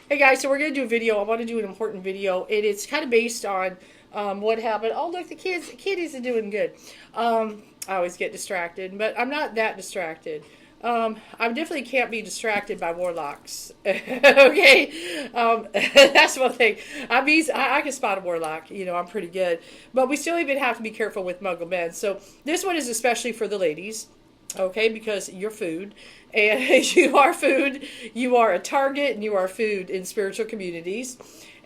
Hey guys, so we're gonna do a video. I want to do an important video, and it's kind of based on what happened. Oh look, the kiddies are doing good. I always get distracted, but I'm not that distracted. I definitely can't be distracted by warlocks. Okay, that's one thing. I can spot a warlock. You know, I'm pretty good, but we still even have to be careful with Muggle men. So this one is especially for the ladies, okay, because you're food and you are food, you are a target, and you are food in spiritual communities.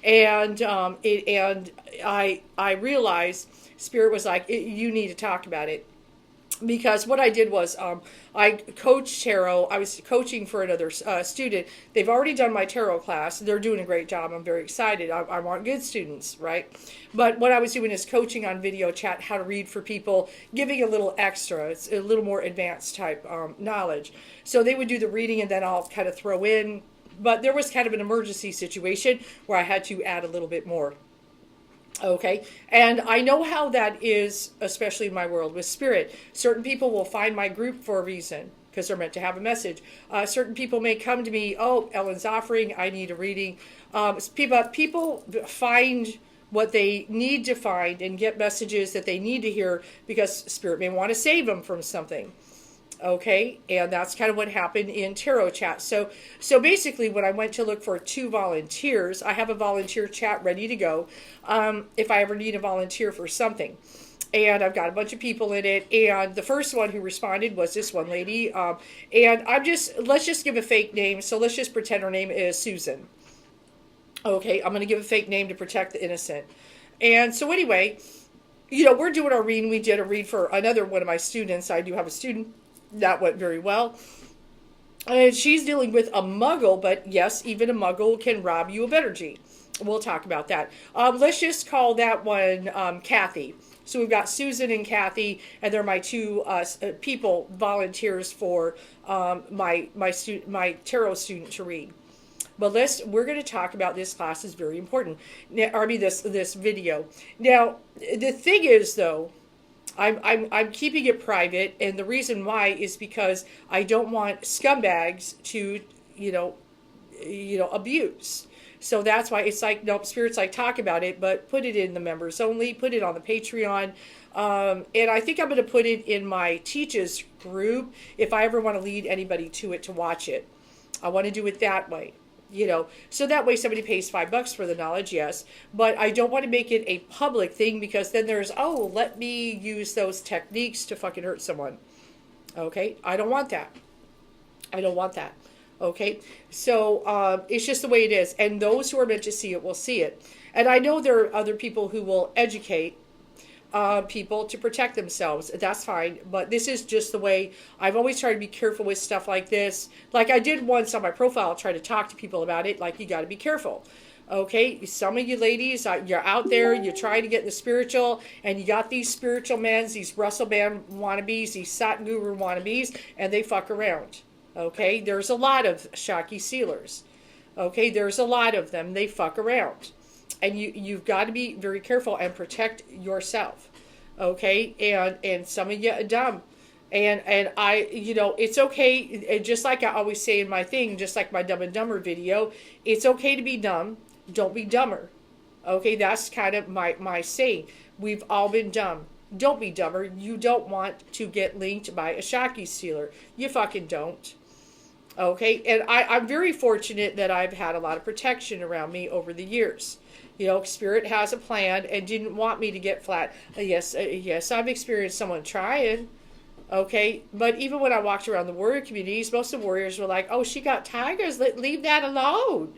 And I realized Spirit was like, you need to talk about it, because what I did was I coached tarot. I was coaching for another student. They've already done my tarot class. They're doing a great job. I'm very excited. I want good students, right? But what I was doing is coaching on video chat how to read for people, giving a little extra. It's a little more advanced type knowledge. So they would do the reading, and then I'll kind of throw in. But there was kind of an emergency situation where I had to add a little bit more. Okay, and I know how that is, especially in my world with spirit. Certain people will find my group for a reason because they're meant to have a message. Certain people may come to me, oh, Ellen's offering, I need a reading. People find what they need to find and get messages that they need to hear because spirit may want to save them from something. Okay, and that's kind of what happened in tarot chat. So basically, when I went to look for 2 volunteers, I have a volunteer chat ready to go if I ever need a volunteer for something. And I've got a bunch of people in it. And the first one who responded was this one lady. And let's just give a fake name. So let's just pretend her name is Susan. Okay, I'm going to give a fake name to protect the innocent. And so anyway, you know, we're doing our reading. We did a read for another one of my students. I do have a student that went very well. And she's dealing with a muggle, but yes, even a muggle can rob you of energy. We'll talk about that. Let's just call that one Kathy. So we've got Susan and Kathy, and they're my 2 people, volunteers for my tarot student to read. But we're going to talk about this class is very important. This video. Now, the thing is, though, I'm keeping it private, and the reason why is because I don't want scumbags to, abuse. So that's why it's like, nope, Spirit's like, talk about it, but put it in the members only, put it on the Patreon. And I think I'm going to put it in my teachers group if I ever want to lead anybody to it to watch it. I want to do it that way. So that way somebody pays $5 for the knowledge, yes, but I don't want to make it a public thing because then there's, oh, let me use those techniques to fucking hurt someone. Okay, I don't want that. I don't want that. Okay, so it's just the way it is, and those who are meant to see it will see it. And I know there are other people who will educate people to protect themselves. That's fine, but this is just the way I've always tried to be careful with stuff like this. Like I did once on my profile, try to talk to people about it. Like, you got to be careful. Okay, some of you ladies, you're out there, you're trying to get in the spiritual, and you got these spiritual men, these Russell Band wannabes, these Satguru wannabes, and they fuck around. Okay, there's a lot of Shakti sealers. Okay, there's a lot of them. They fuck around. And you've got to be very careful and protect yourself. Okay, and some of you are dumb. And I, it's okay. And just like I always say in my thing, just like my Dumb and Dumber video, it's okay to be dumb. Don't be dumber. Okay, that's kind of my saying. We've all been dumb. Don't be dumber. You don't want to get linked by a Shakti sealer. You fucking don't. Okay, and I'm very fortunate that I've had a lot of protection around me over the years. Spirit has a plan and didn't want me to get flat. Yes, I've experienced someone trying. Okay, but even when I walked around the warrior communities, most of the warriors were like, "Oh, she got tigers. Leave that alone."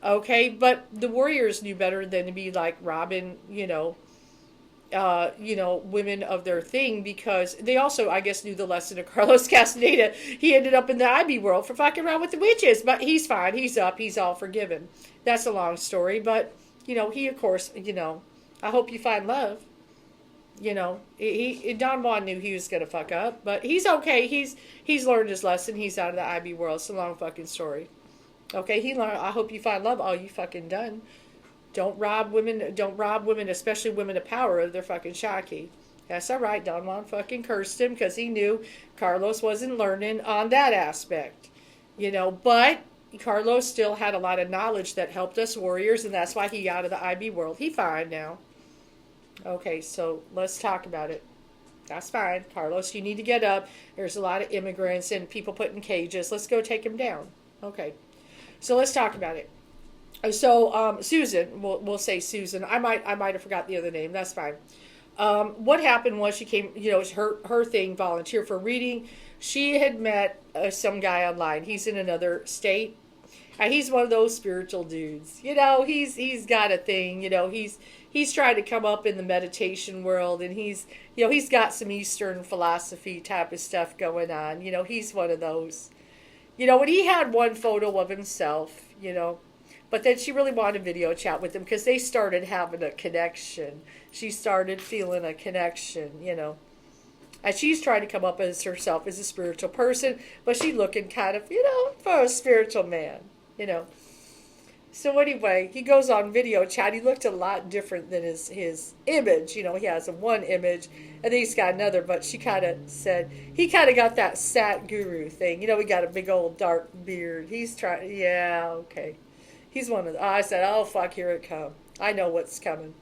Okay, but the warriors knew better than to be like robbing, women of their thing, because they also, I guess, knew the lesson of Carlos Castaneda. He ended up in the IB world for fucking around with the witches, but he's fine. He's up. He's all forgiven. That's a long story, but, he, of course, I hope you find love. Don Juan knew he was going to fuck up, but he's okay. He's learned his lesson. He's out of the IB world. It's a long fucking story. Okay, he learned, I hope you find love. Oh, you fucking done. Don't rob women, especially women of power, of their fucking Shakti. That's all right. Don Juan fucking cursed him because he knew Carlos wasn't learning on that aspect. But Carlos still had a lot of knowledge that helped us warriors, and that's why he got out of the IB world. He fine now. Okay, so let's talk about it. That's fine. Carlos, you need to get up. There's a lot of immigrants and people put in cages. Let's go take him down. Okay, so let's talk about it. So Susan, we'll say Susan. I might have forgot the other name. That's fine. What happened was she came, her thing, volunteer for reading. She had met some guy online. He's in another state. And he's one of those spiritual dudes. He's got a thing. He's trying to come up in the meditation world, and he's got some Eastern philosophy type of stuff going on. He's one of those. When he had one photo of himself, but then she really wanted to video chat with him because they started having a connection. She started feeling a connection, And she's trying to come up as herself as a spiritual person, but she's looking kind of, for a spiritual man. So anyway, he goes on video chat. He looked a lot different than his image. He has one image, and then he's got another, but she kind of said, he kind of got that Sat Guru thing. He got a big old dark beard. He's trying, yeah, okay. He's one of the, I said, oh, fuck, here it comes. I know what's coming.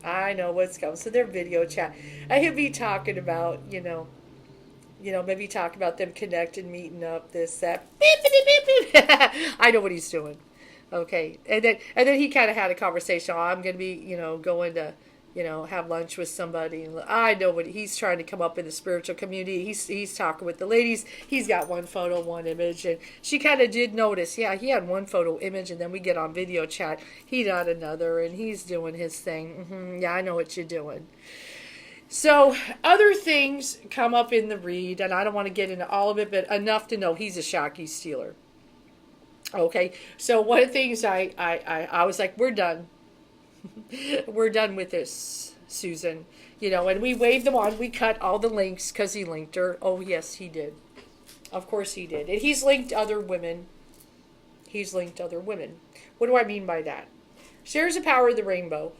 So they're video chat. And he'll be talking about, maybe talk about them connecting, meeting up, this, that. Beep, beep, beep, beep. I know what he's doing. Okay. And then he kind of had a conversation. Oh, I'm going to be, going to, have lunch with somebody. And I know what he's trying to come up in the spiritual community. He's talking with the ladies. He's got one photo, one image. And she kind of did notice, yeah, he had one photo image, and then we get on video chat. He got another, and he's doing his thing. Yeah, I know what you're doing. So other things come up in the read, and I don't want to get into all of it, but enough to know he's a Shakti stealer. Okay, so one of the things I was like, we're done. We're done with this, Susan. And we waved them on. We cut all the links because he linked her. Oh, yes, he did. Of course he did. And he's linked other women. What do I mean by that? Shares the power of the rainbow.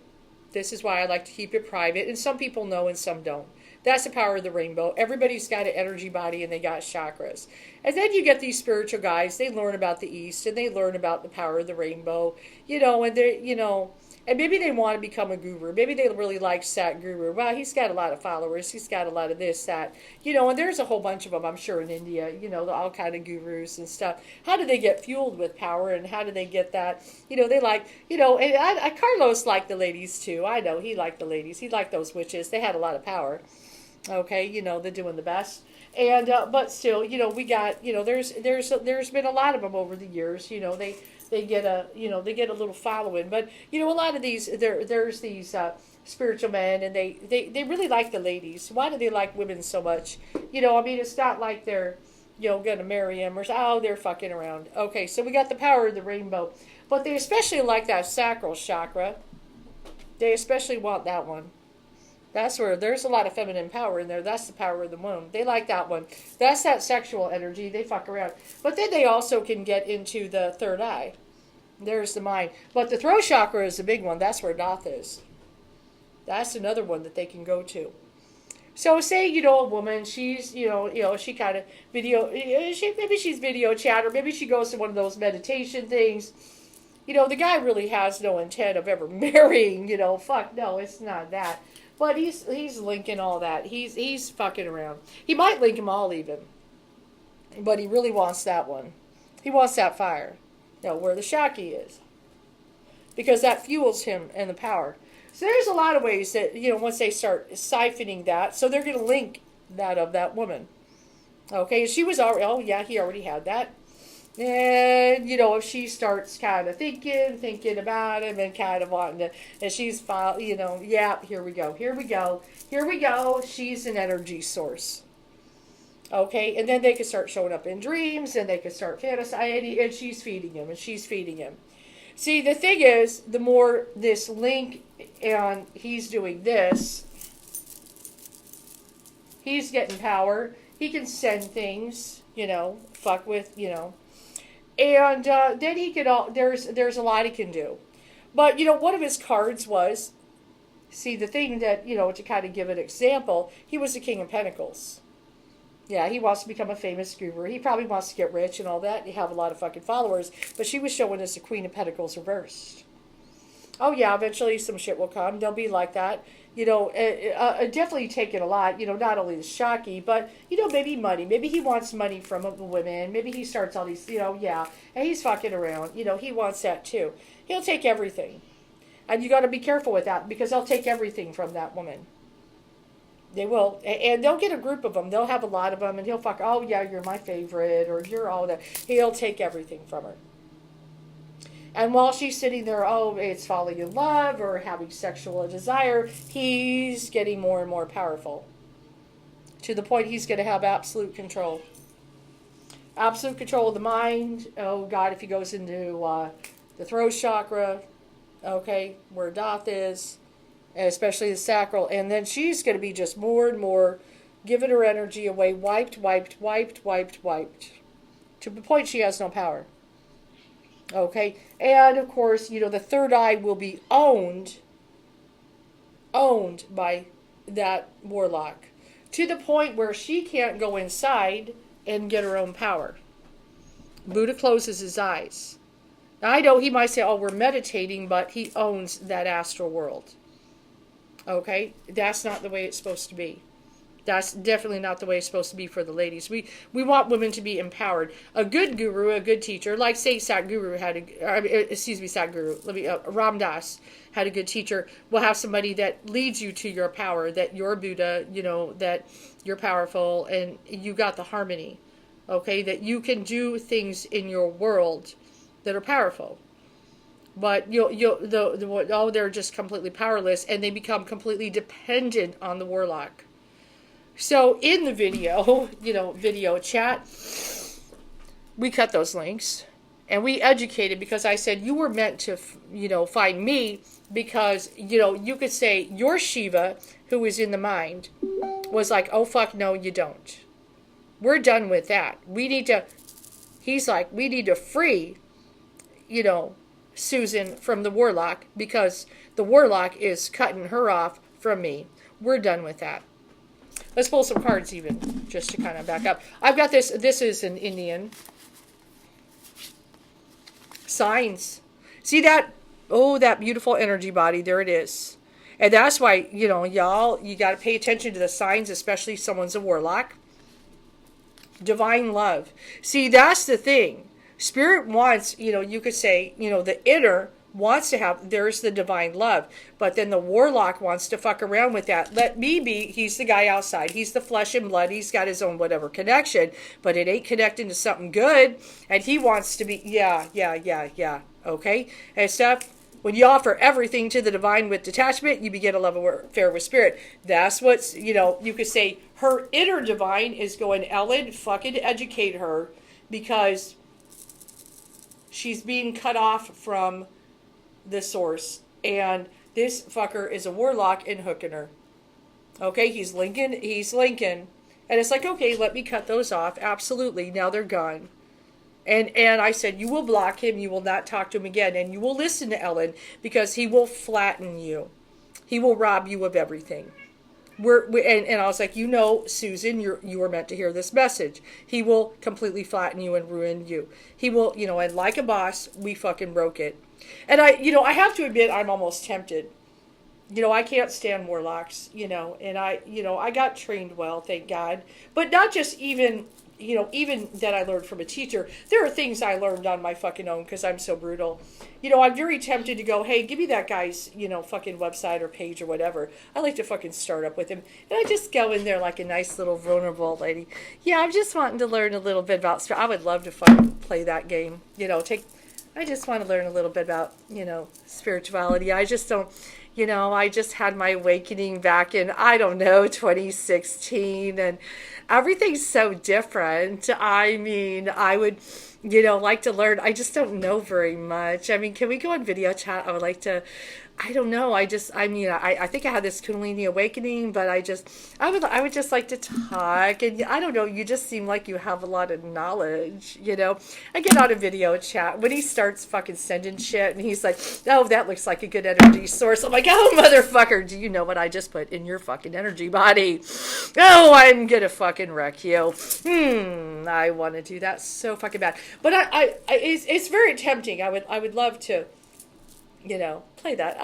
This is why I like to keep it private. And some people know and some don't. That's the power of the rainbow. Everybody's got an energy body and they got chakras. And then you get these spiritual guys. They learn about the East and they learn about the power of the rainbow. And they, and maybe they want to become a guru. Maybe they really like Sat Guru. Well, he's got a lot of followers. He's got a lot of this, that. And there's a whole bunch of them, I'm sure, in India. All kind of gurus and stuff. How do they get fueled with power, and how do they get that? They like, and Carlos liked the ladies, too. I know, he liked the ladies. He liked those witches. They had a lot of power. Okay, they're doing the best. And, but still, we got, there's been a lot of them over the years. They get a little following, but a lot of these there's these spiritual men, and they really like the ladies. Why do they like women so much? It's not like they're gonna marry him, or they're fucking around. Okay, so we got the power of the rainbow, but they especially like that sacral chakra. They especially want that one. That's where there's a lot of feminine power in there. That's the power of the womb. They like that one. That's that sexual energy. They fuck around. But then they also can get into the third eye. There's the mind. But the throat chakra is the big one. That's where Doth is. That's another one that they can go to. So say, a woman, she's, she kind of maybe she's video chat, or maybe she goes to one of those meditation things. The guy really has no intent of ever marrying, fuck, no, it's not that. But he's linking all that. He's fucking around. He might link them all even. But he really wants that one. He wants that fire. Where the Shakti is. Because that fuels him and the power. So there's a lot of ways that, once they start siphoning that, so they're going to link that of that woman. Okay, and she was already, he already had that. And, if she starts kind of thinking about him and kind of wanting to, and she's, here we go. She's an energy source. Okay, and then they can start showing up in dreams, and they can start fantasizing, and she's feeding him. See, the thing is, the more this link, and he's doing this, he's getting power. He can send things, fuck with, and then he could there's a lot he can do. But one of his cards was, see, the thing that to kind of give an example, he was the King of Pentacles. Yeah, he wants to become a famous guru. He probably wants to get rich and all that. And have a lot of fucking followers. But she was showing us the Queen of Pentacles reversed. Oh yeah, eventually some shit will come. They'll be like that. Definitely taking a lot. Not only the Shakti, but maybe money. Maybe he wants money from the women. Maybe he starts all these. Yeah, and he's fucking around. He wants that too. He'll take everything, and you got to be careful with that because they'll take everything from that woman. They will, and they'll get a group of them. They'll have a lot of them, and he'll fuck. Oh yeah, you're my favorite, or you're all that. He'll take everything from her. And while she's sitting there, oh, it's falling in love or having sexual desire, he's getting more and more powerful. To the point he's going to have absolute control. Absolute control of the mind. Oh, God, if he goes into the throat chakra, okay, where Doth is, especially the sacral. And then she's going to be just more and more giving her energy away, wiped. To the point she has no power. Okay, and of course, the third eye will be owned by that warlock to the point where she can't go inside and get her own power. Buddha closes his eyes. Now, I know he might say, oh, we're meditating, but he owns that astral world. Okay, that's not the way it's supposed to be. That's definitely not the way it's supposed to be for the ladies. We want women to be empowered. A good guru, a good teacher, like say Satguru had Ram Dass had a good teacher. Will have somebody that leads you to your power, that you're Buddha, that you're powerful and you got the harmony. Okay, that you can do things in your world that are powerful. But they're just completely powerless and they become completely dependent on the warlock. So in the video, video chat, we cut those links and we educated because I said you were meant to, find me because, you could say your Shiva, who is in the mind, was like, oh, fuck, no, you don't. We're done with that. He's like, we need to free, Susan from the warlock because the warlock is cutting her off from me. We're done with that. Let's pull some cards even, just to kind of back up. I've got this. This is an Indian. Signs. See that? Oh, that beautiful energy body. There it is. And that's why, y'all, you got to pay attention to the signs, especially if someone's a warlock. Divine love. See, that's the thing. Spirit wants, you could say, the inner wants to have, there's the divine love. But then the warlock wants to fuck around with that. Let me be, he's the guy outside. He's the flesh and blood. He's got his own whatever connection. But it ain't connecting to something good. And he wants to be, yeah. Okay? And stuff. When you offer everything to the divine with detachment, you begin a love affair with spirit. That's what's, you could say her inner divine is going, Ellen, fucking educate her because she's being cut off from the source, and this fucker is a warlock and hooking her. Okay, he's linking, and it's like, okay, let me cut those off. Absolutely, now they're gone. And I said, you will block him, you will not talk to him again, and you will listen to Ellen because he will flatten you. He will rob you of everything. And I was like, Susan, you were meant to hear this message. He will completely flatten you and ruin you. He will, and like a boss, we fucking broke it. And I have to admit, I'm almost tempted. I can't stand warlocks, and I got trained well, thank God. But not just even that I learned from a teacher. There are things I learned on my fucking own because I'm so brutal. I'm very tempted to go, hey, give me that guy's, fucking website or page or whatever. I like to fucking start up with him. And I just go in there like a nice little vulnerable lady. Yeah, I'm just wanting to learn a little bit about, I would love to fucking play that game. I just want to learn a little bit about, spirituality. I just don't, I just had my awakening back in, 2016, and everything's so different. I mean, I would, like to learn. I just don't know very much. I mean, can we go on video chat? I would like to I don't know. I mean, I think I had this Kundalini awakening, but I would just like to talk. And I don't know, you just seem like you have a lot of knowledge, you know? I get on a video chat when he starts fucking sending shit and he's like, oh, that looks like a good energy source. I'm like, oh, motherfucker, do you know what I just put in your fucking energy body? Oh, I'm gonna fucking wreck you. I want to do that so fucking bad. But it's very tempting. I would love to, you know, play that.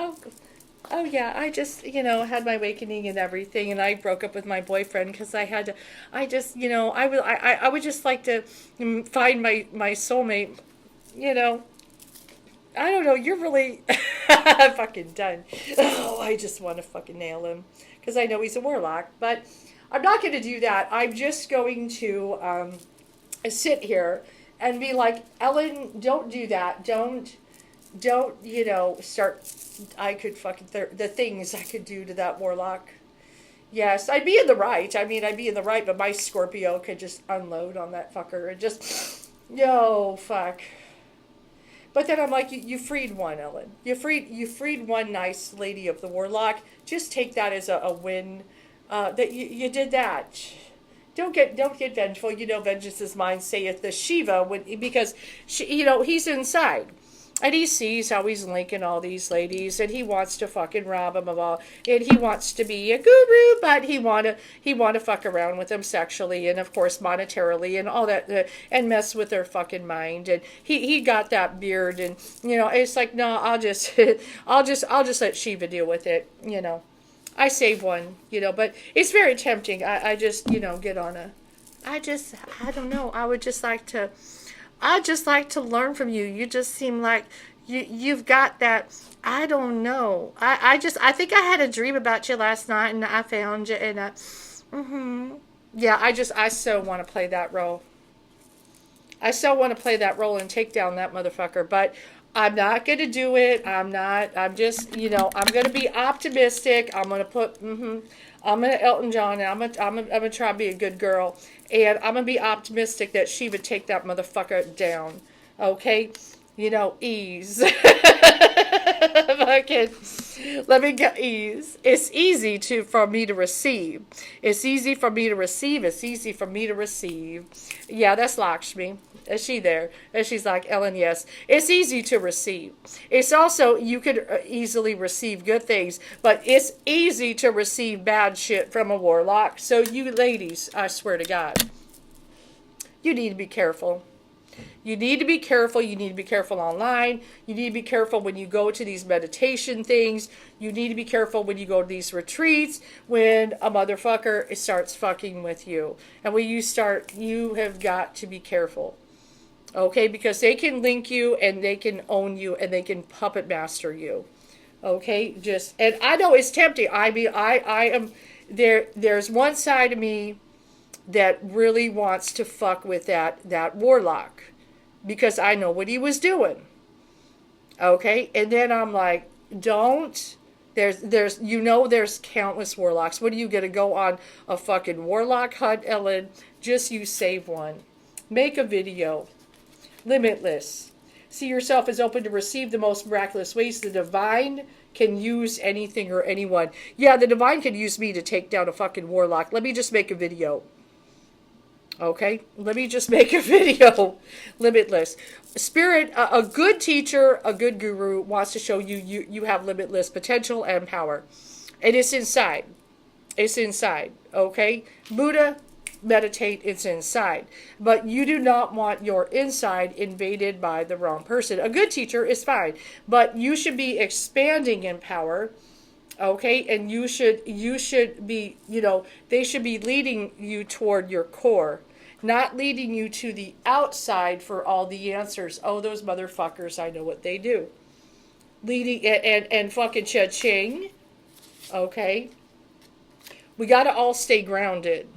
Oh yeah, I just, you know, had my awakening and everything, and I broke up with my boyfriend because I just, you know, I would just like to find my soulmate, you know. I don't know, you're really fucking done. Oh, I just want to fucking nail him because I know he's a warlock, but I'm not going to do that. I'm just going to sit here and be like, Ellen, don't do that. Don't, you know, start, I could fucking, the things I could do to that warlock. Yes, I'd be in the right. I mean, I'd be in the right, but my Scorpio could just unload on that fucker and just, yo, fuck. But then I'm like, you freed one, Ellen. You freed one nice lady of the warlock. Just take that as a win, that you did that. Don't get vengeful. You know, vengeance is mine, saith the Shiva, because you know, he's inside. And he sees how he's linking all these ladies, and he wants to fucking rob them of all. And he wants to be a guru, but he wanna fuck around with them sexually, and of course monetarily, and all that, and mess with their fucking mind. And he got that beard, and you know, it's like, no, I'll just I'll just let Shiva deal with it. You know, I save one. You know, but it's very tempting. I just, you know, get on a. I don't know. I'd just like to learn from you. You just seem like you've got that. I don't know. I think I had a dream about you last night, and I found you, and yeah, I so want to play that role. I so want to play that role and take down that motherfucker, but I'm not going to do it. I'm just, you know, I'm going to be optimistic. I'm going to put, I'm going to Elton John, and I'm going to try to be a good girl. And I'm going to be optimistic that she would take that motherfucker down. Okay? You know, ease. Fucking, let me get ease. It's easy for me to receive. It's easy for me to receive. It's easy for me to receive. Yeah, that's Lakshmi. Is she there? And she's like, Ellen, yes. It's easy to receive. It's also, you could easily receive good things, but it's easy to receive bad shit from a warlock. So you ladies, I swear to God, you need to be careful. You need to be careful. You need to be careful online. You need to be careful when you go to these meditation things. You need to be careful when you go to these retreats, when a motherfucker starts fucking with you. And when you have got to be careful. Okay, because they can link you, and they can own you, and they can puppet master you. Okay, and I know it's tempting. I mean, I am there. There's one side of me that really wants to fuck with that warlock, because I know what he was doing. Okay, and then I'm like, don't. There's countless warlocks. What are you gonna go on a fucking warlock hunt, Ellen? Just you save one. Make a video. Limitless. See yourself as open to receive the most miraculous ways. The divine can use anything or anyone. Yeah, the divine can use me to take down a fucking warlock. Let me just make a video. Okay? Let me just make a video. Limitless. Spirit, a good teacher, a good guru wants to show you have limitless potential and power. And it's inside. It's inside. Okay? Buddha, meditate, it's inside. But you do not want your inside invaded by the wrong person. A good teacher is fine, but you should be expanding in power. Okay, and you should be, you know, they should be leading you toward your core, not leading you to the outside for all the answers. Oh, those motherfuckers, I know what they do. Leading and fucking cha-ching. Okay, we got to all stay grounded.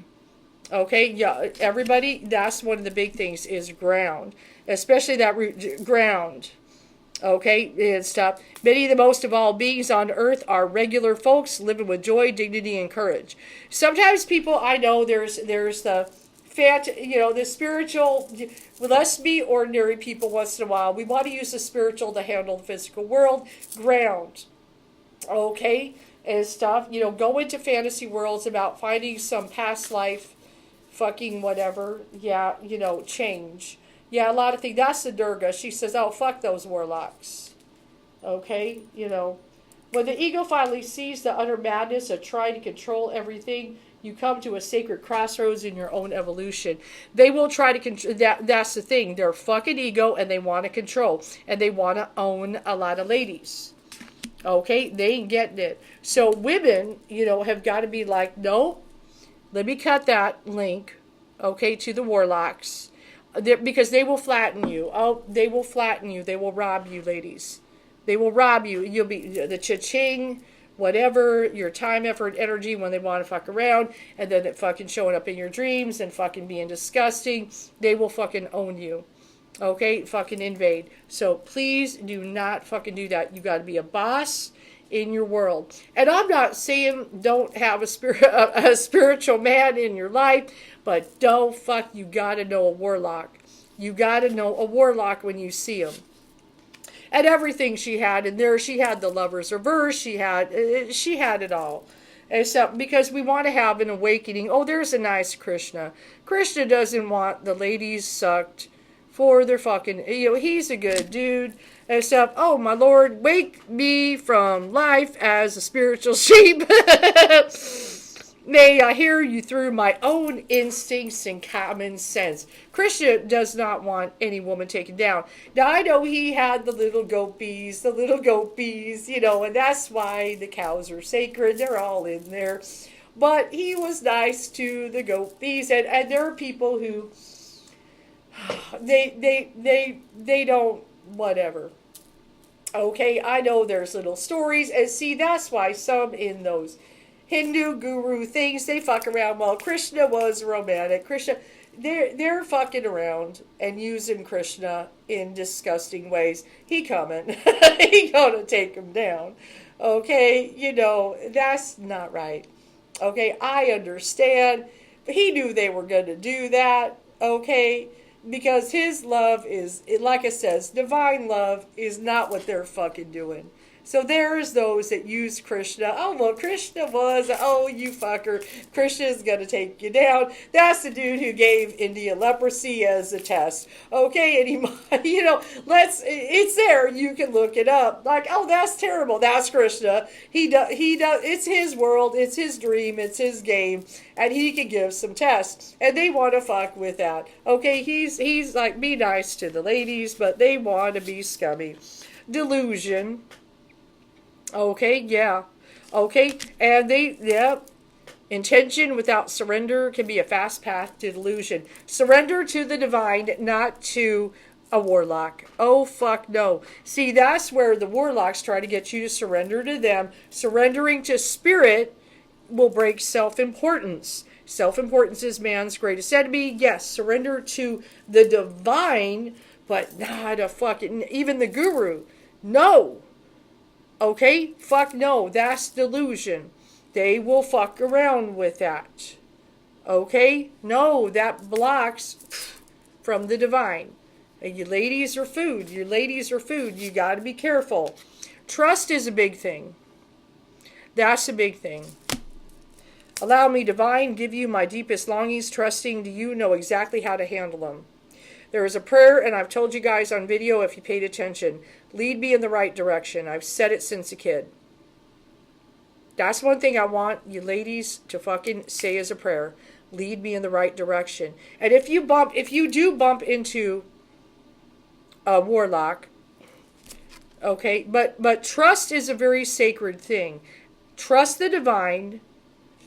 Okay, yeah, everybody, that's one of the big things is ground, especially that root ground. Okay, and stuff. Many of the most evolved beings on earth are regular folks living with joy, dignity, and courage. Sometimes people, I know there's the the spiritual. Let's be ordinary people once in a while. We want to use the spiritual to handle the physical world. Ground. Okay, and stuff. Go into fantasy worlds about finding some past life, fucking whatever. Yeah, change. Yeah, a lot of things. That's the Durga. She says, "Oh, fuck those warlocks." Okay, when the ego finally sees the utter madness of trying to control everything, you come to a sacred crossroads in your own evolution. They will try to control. That's the thing. They're fucking ego, and they want to control, and they want to own a lot of ladies. Okay, they ain't getting it. So women, have got to be like, no, let me cut that link, okay, to the warlocks, because they will flatten you. Oh, they will flatten you. They will rob you, ladies. They will rob you. You'll be the cha-ching, whatever, your time, effort, energy when they want to fuck around, and then it fucking showing up in your dreams and fucking being disgusting. They will fucking own you. Okay, fucking invade. So please do not fucking do that. You got to be a boss in your world. And I'm not saying don't have a spiritual man in your life, but you got to know a warlock. You got to know a warlock when you see him. And everything she had in there, she had the Lover's Reverse, she had it all. Except because we want to have an awakening. Oh, there's a nice Krishna. Krishna doesn't want the ladies sucked for their fucking, he's a good dude. Except, oh my Lord, wake me from life as a spiritual sheep. May I hear you through my own instincts and common sense. Krishna does not want any woman taken down. Now, I know he had the little gopis, and that's why the cows are sacred. They're all in there. But he was nice to the gopis, and there are people who, they don't, whatever. Okay, I know there's little stories, and see, that's why some in those Hindu guru things, they fuck around. Well, Krishna was romantic. They're fucking around and using Krishna in disgusting ways. He coming. He gonna take him down. Okay, that's not right. Okay, I understand. But he knew they were gonna do that. Okay, because his love is, like it says, divine love is not what they're fucking doing. So there's those that use Krishna. Oh, well, Krishna was, oh, you fucker. Krishna's going to take you down. That's the dude who gave India leprosy as a test. Okay, and it's there. You can look it up. Like, oh, that's terrible. That's Krishna. He does, it's his world. It's his dream. It's his game. And he can give some tests. And they want to fuck with that. Okay, he's like, be nice to the ladies, but they want to be scummy. Delusion. Okay, yeah. Okay, and intention without surrender can be a fast path to delusion. Surrender to the divine, not to a warlock. Oh, fuck no. See, that's where the warlocks try to get you to surrender to them. Surrendering to spirit will break self-importance. Self-importance is man's greatest enemy. Yes, surrender to the divine, but not a fucking, even the guru. No. Okay? Fuck no. That's delusion. They will fuck around with that. Okay? No, that blocks from the divine. And you ladies are food. You ladies are food. You got to be careful. Trust is a big thing. That's a big thing. Allow me, divine, give you my deepest longings, trusting to you know exactly how to handle them. There is a prayer, and I've told you guys on video if you paid attention. Lead me in the right direction. I've said it since a kid. That's one thing I want you ladies to fucking say as a prayer. Lead me in the right direction. And if you do bump into a warlock, okay, but trust is a very sacred thing. Trust the divine,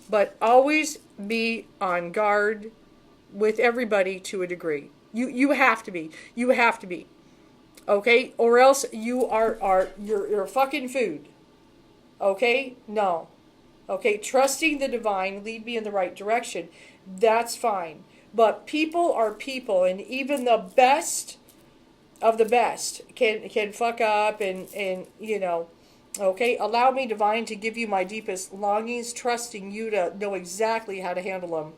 but always be on guard with everybody to a degree. You have to be. You have to be. Okay? Or else you're fucking food. Okay? No. Okay? Trusting the divine, lead me in the right direction. That's fine. But people are people, and even the best of the best can fuck up and okay? Allow me, divine, to give you my deepest longings, trusting you to know exactly how to handle them.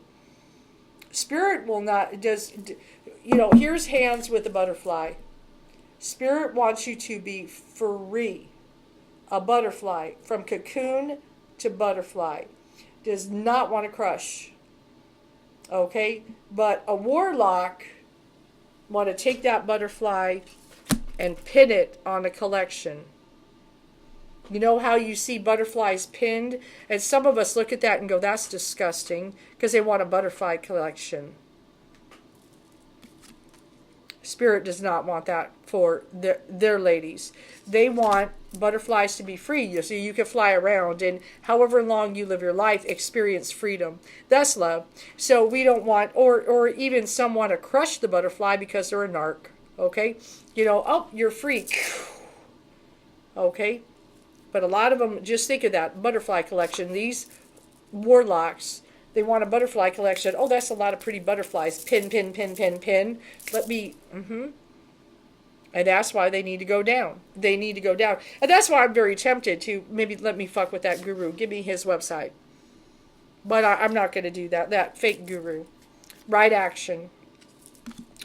Spirit will not, here's hands with a butterfly. Spirit wants you to be free. A butterfly, from cocoon to butterfly, does not want to crush. Okay? But a warlock want to take that butterfly and pin it on a collection. You know how you see butterflies pinned? And some of us look at that and go, that's disgusting, because they want a butterfly collection. Spirit does not want that for their ladies. They want butterflies to be free, so you can fly around and however long you live your life, experience freedom. That's love. So we don't want, or even some want to crush the butterfly because they're a narc. Okay? You know, oh, you're free. Okay? But a lot of them, just think of that butterfly collection. These warlocks, they want a butterfly collection. Oh, that's a lot of pretty butterflies. Pin, pin, pin, pin, pin. Let me, And that's why they need to go down. They need to go down. And that's why I'm very tempted to maybe let me fuck with that guru. Give me his website. But I'm not going to do that. That fake guru. Right action.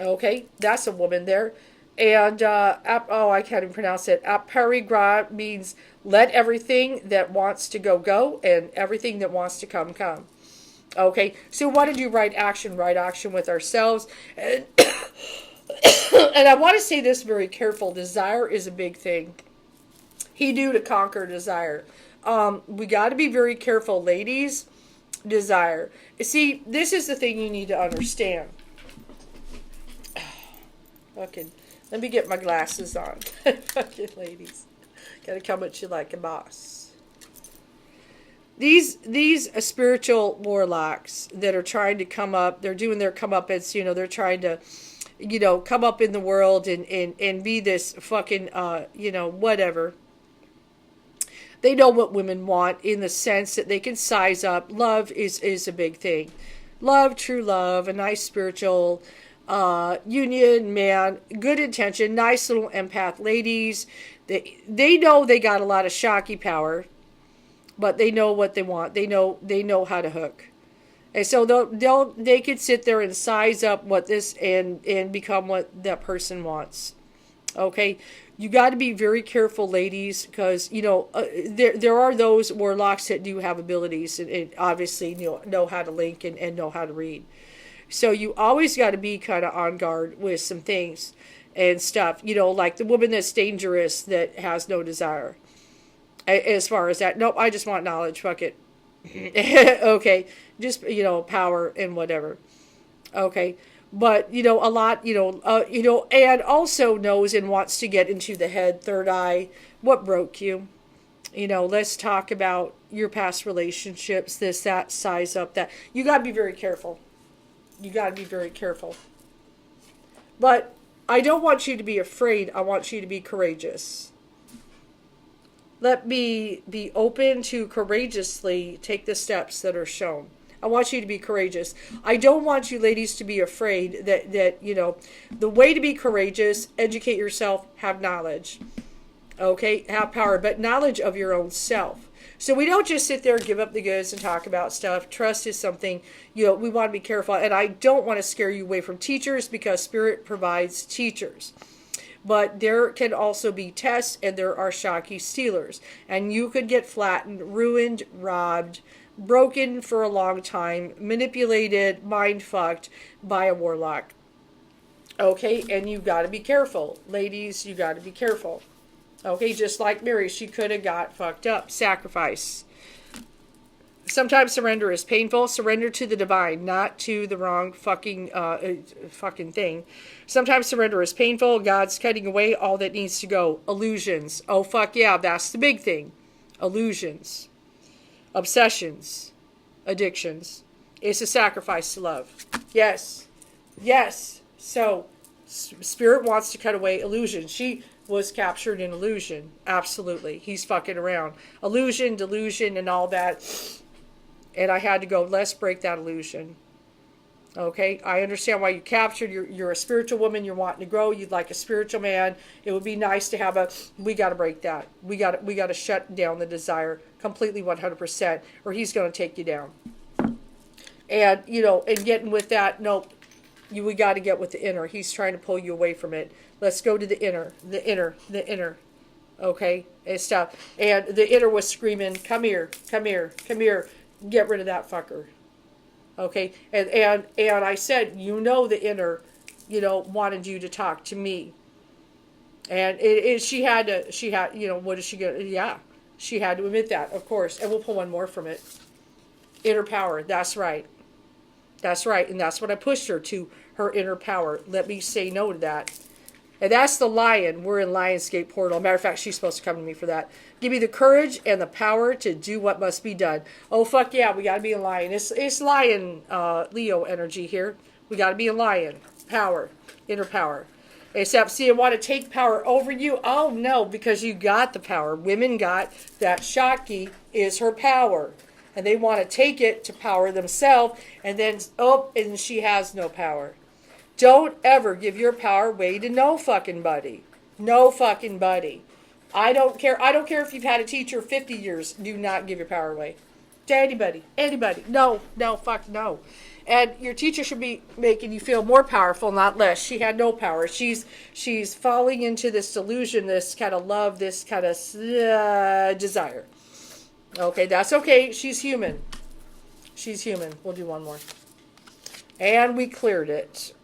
Okay, that's a woman there. And, I can't even pronounce it. Aparigra means let everything that wants to go, and everything that wants to come. Okay, so we want to do right action with ourselves. And, and I want to say this very careful. Desire is a big thing. He knew to conquer desire. We got to be very careful, ladies. Desire. See, this is the thing you need to understand. Okay. Let me get my glasses on. Fucking ladies. Gotta come at you like a boss. These spiritual warlocks that are trying to come up, they're doing their comeuppance, they're trying to, come up in the world and be this fucking, whatever. They know what women want in the sense that they can size up. Love is a big thing. Love, true love, a nice spiritual union, man, good intention, nice little empath ladies. They know they got a lot of Shakti power, but they know what they want. They know how to hook, and so they could sit there and size up what this and become what that person wants. Okay, you got to be very careful, ladies, because there are those warlocks that do have abilities and obviously know how to link and know how to read. So you always got to be kind of on guard with some things and stuff, like the woman that's dangerous that has no desire. As far as that, nope, I just want knowledge, fuck it. Okay, just, power and whatever. Okay, but, a lot, and also knows and wants to get into the head, third eye, what broke you. Let's talk about your past relationships, this, that, size up, that. You got to be very careful. You got to be very careful. But I don't want you to be afraid. I want you to be courageous. Let me be open to courageously take the steps that are shown. I want you to be courageous. I don't want you ladies to be afraid that the way to be courageous, educate yourself, have knowledge. Okay, have power, but knowledge of your own self. So we don't just sit there and give up the goods and talk about stuff. Trust is something, we want to be careful. And I don't want to scare you away from teachers because Spirit provides teachers. But there can also be tests and there are Shakti stealers. And you could get flattened, ruined, robbed, broken for a long time, manipulated, mind-fucked by a warlock. Okay, and you got to be careful. Ladies, you got to be careful. Okay, just like Mary, she could have got fucked up. Sacrifice. Sometimes surrender is painful. Surrender to the divine, not to the wrong fucking thing. Sometimes surrender is painful. God's cutting away all that needs to go. Illusions. Oh, fuck yeah, that's the big thing. Illusions. Obsessions. Addictions. It's a sacrifice to love. Yes. Yes. So, Spirit wants to cut away illusions. She was captured in illusion. Absolutely. He's fucking around. Illusion, delusion, and all that. And I had to go, let's break that illusion. Okay? I understand why you captured. You're a spiritual woman. You're wanting to grow. You'd like a spiritual man. It would be nice to have we got to break that. We got to shut down the desire completely 100%, or he's going to take you down. And, and getting with that, nope. We got to get with the inner. He's trying to pull you away from it. Let's go to the inner, the inner, the inner. Okay, and stuff. And the inner was screaming, "Come here, come here, come here, get rid of that fucker." Okay, and I said, you know, the inner, wanted you to talk to me, and she had to, what is she gonna? Yeah, she had to admit that, of course, and we'll pull one more from it. Inner power. That's right. That's right, and that's what I pushed her to, her inner power. Let me say no to that. And that's the lion. We're in Lionsgate Portal. Matter of fact, she's supposed to come to me for that. Give me the courage and the power to do what must be done. Oh, fuck yeah, we got to be a lion. It's lion, Leo energy here. We got to be a lion. Power. Inner power. Except, see, I want to take power over you. Oh, no, because you got the power. Women got that Shakti is her power. And they want to take it to power themselves. And then, and she has no power. Don't ever give your power away to no fucking buddy. No fucking buddy. I don't care. I don't care if you've had a teacher 50 years. Do not give your power away to anybody. Anybody. No, fuck no. And your teacher should be making you feel more powerful, not less. She had no power. She's falling into this delusion, this kind of love, this kind of desire. Okay, that's okay. She's human. She's human. We'll do one more. And we cleared it.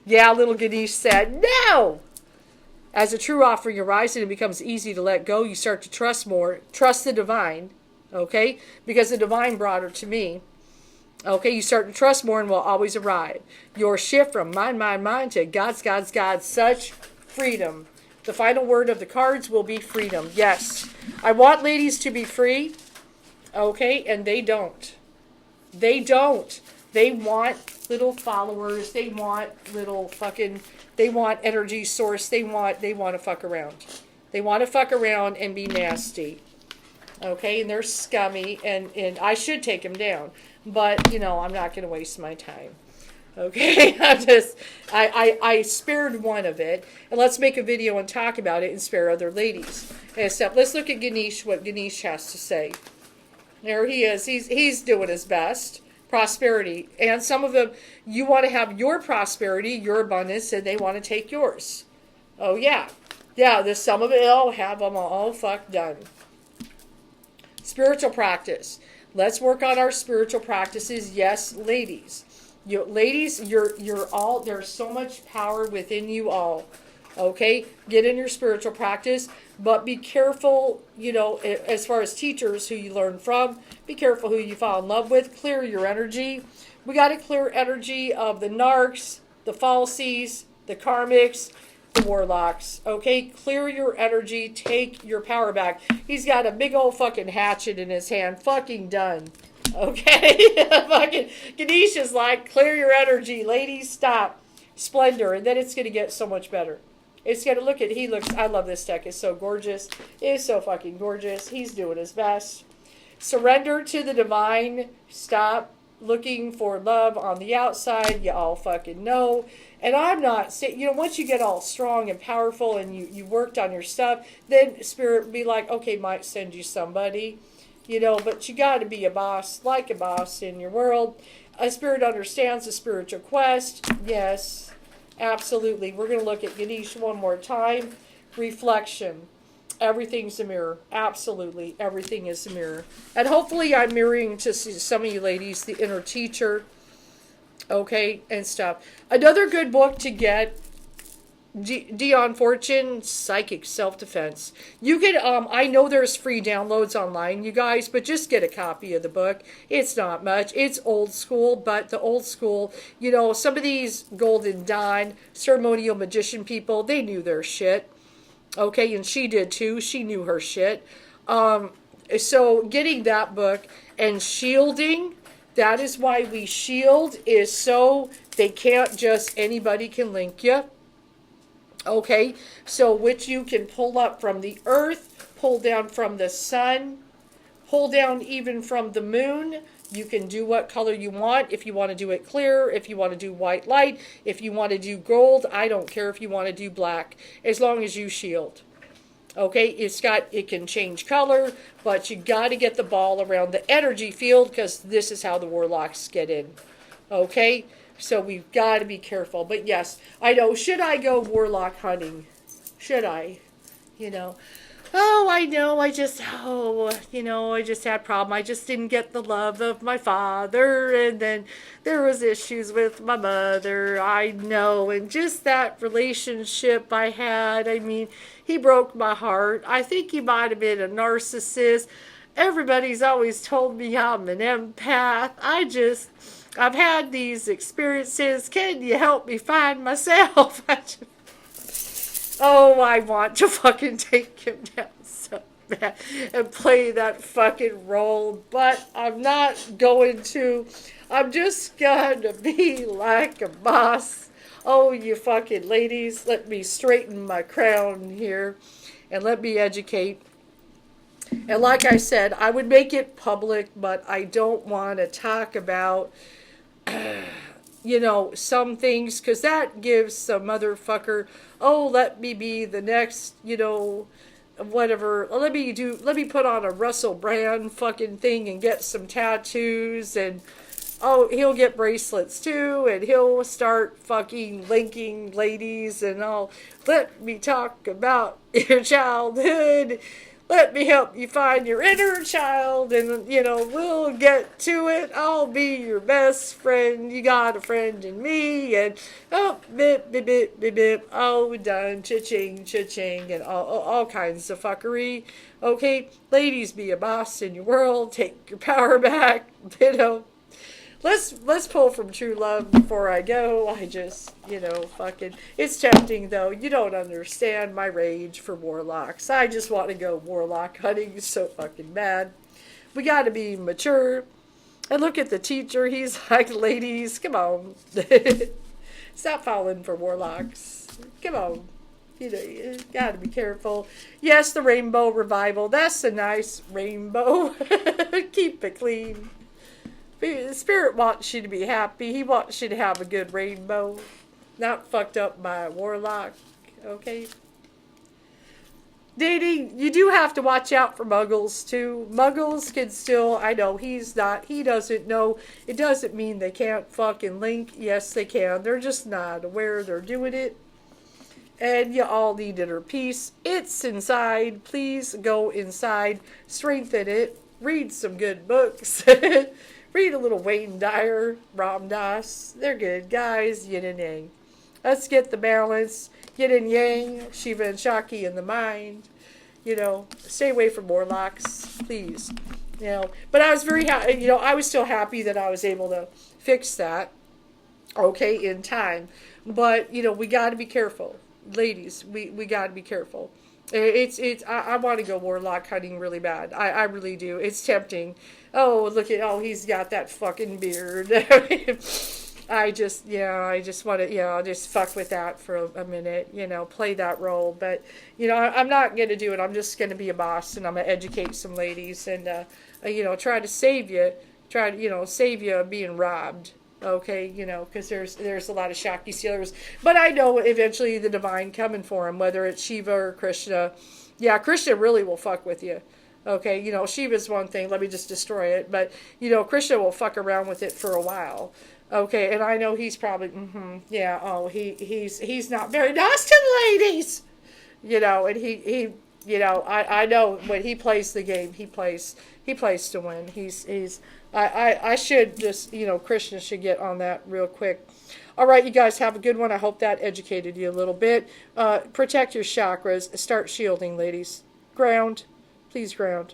Yeah, little Ganesh said, no! As a true offering arises and it becomes easy to let go, you start to trust more. Trust the divine, okay? Because the divine brought her to me. Okay, you start to trust more and will always arrive. Your shift from mind to God's, such freedom. The final word of the cards will be freedom. Yes. I want ladies to be free, okay? And they don't. They don't. They want little followers. They want they want energy source. They want to fuck around. They want to fuck around and be nasty. Okay, and they're scummy, and I should take them down. But, I'm not going to waste my time. Okay, I spared one of it, and let's make a video and talk about it and spare other ladies. Except, let's look at Ganesh, what Ganesh has to say. There he is. He's doing his best. Prosperity. And some of them, you want to have your prosperity, your abundance, and they want to take yours. Oh, yeah. Yeah, there's some of it, have them all fucked done. Spiritual practice. Let's work on our spiritual practices. Yes, ladies. Ladies, you're all, there's so much power within you all. Okay? Get in your spiritual practice, but be careful, as far as teachers who you learn from, be careful who you fall in love with. Clear your energy. We got to clear energy of the narcs, the falsies, the karmics, the warlocks. Okay? Clear your energy. Take your power back. He's got a big old fucking hatchet in his hand. Fucking done. Okay? Fucking Ganesh is like, clear your energy. Ladies, stop. Splendor. And then it's going to get so much better. It's going to I love this deck. It's so gorgeous. It's so fucking gorgeous. He's doing his best. Surrender to the divine. Stop looking for love on the outside. You all fucking know. And I'm not saying, once you get all strong and powerful and you worked on your stuff, then Spirit will be like, okay, might send you somebody. But you got to be a boss, like a boss in your world. A Spirit understands the spiritual quest. Yes. Absolutely. We're going to look at Ganesh one more time. Reflection. Everything's a mirror. Absolutely. Everything is a mirror. And hopefully I'm mirroring to some of you ladies, the inner teacher. Okay, and stuff. Another good book to get, Dion Fortune, Psychic Self-Defense. You can, I know there's free downloads online, you guys, but just get a copy of the book. It's not much. It's old school, but the old school, some of these Golden Dawn, ceremonial magician people, they knew their shit. Okay, and she did too. She knew her shit. So getting that book and shielding, that is why we shield, is so they can't just, anybody can link you. Okay, so which you can pull up from the earth, pull down from the sun, pull down even from the moon. You can do what color you want. If you want to do it clear, if you want to do white light, if you want to do gold, I don't care if you want to do black, as long as you shield. Okay, it can change color, but you got to get the ball around the energy field, because this is how the warlocks get in. Okay? So we've got to be careful. But yes, I know, should I go warlock hunting? Should I? you know. Oh, I know, I just, I just had a problem. I just didn't get the love of my father, and then there was issues with my mother, I know, and just that relationship I had, I mean, he broke my heart. I think he might have been a narcissist. Everybody's always told me I'm an empath. I've had these experiences. Can you help me find myself? Oh, I want to fucking take him down so bad and play that fucking role, but I'm not going to. I'm just gonna be like a boss. Oh, you fucking ladies, let me straighten my crown here and let me educate. And like I said, I would make it public, but I don't want to talk about some things, because that gives some motherfucker, oh, let me be the next, whatever, let me put on a Russell Brand fucking thing and get some tattoos, and oh, he'll get bracelets too, and he'll start fucking linking ladies, and oh, let me talk about your childhood. Let me help you find your inner child, and, we'll get to it. I'll be your best friend. You got a friend in me, and oh, bip, bip, bip, bip, bip. Oh, done. Cha-ching, cha-ching, and all kinds of fuckery. Okay, ladies, be a boss in your world. Take your power back, Let's pull from True Love before I go. I just, fucking... It's tempting, though. You don't understand my rage for Warlocks. I just want to go Warlock hunting so fucking bad. We gotta be mature. And look at the teacher. He's like, ladies, come on. Stop falling for Warlocks. Come on. You gotta be careful. Yes, the Rainbow Revival. That's a nice rainbow. Keep it clean. The Spirit wants you to be happy. He wants you to have a good rainbow. Not fucked up by a warlock. Okay? Dating, you do have to watch out for muggles, too. Muggles can still, I know, he doesn't know. It doesn't mean they can't fucking link. Yes, they can. They're just not aware they're doing it. And you all need inner peace. It's inside. Please go inside. Strengthen it. Read some good books. Read a little Wayne Dyer, Ram Dass. They're good guys, yin and yang. Let's get the balance. Yin and yang, Shiva and Shakti in the mind. Stay away from Warlocks, please. But I was very happy, I was still happy that I was able to fix that, okay, in time. But, we got to be careful. Ladies, we got to be careful. I want to go Warlock hunting really bad. I really do. It's tempting. Oh, he's got that fucking beard. I just want to, I'll just fuck with that for a minute, play that role. But, I'm not going to do it. I'm just going to be a boss, and I'm going to educate some ladies and, try to save you. Save you being robbed. Okay, because there's a lot of Shakti stealers. But I know eventually the divine coming for him, whether it's Shiva or Krishna. Yeah, Krishna really will fuck with you. Okay, Shiva's one thing, let me just destroy it. But, Krishna will fuck around with it for a while. Okay, and I know he's probably, he's not very nice to the ladies. And he I know when he plays the game, he plays to win. I should just, Krishna should get on that real quick. All right, you guys have a good one. I hope that educated you a little bit. Protect your chakras. Start shielding, ladies. Ground. Please ground.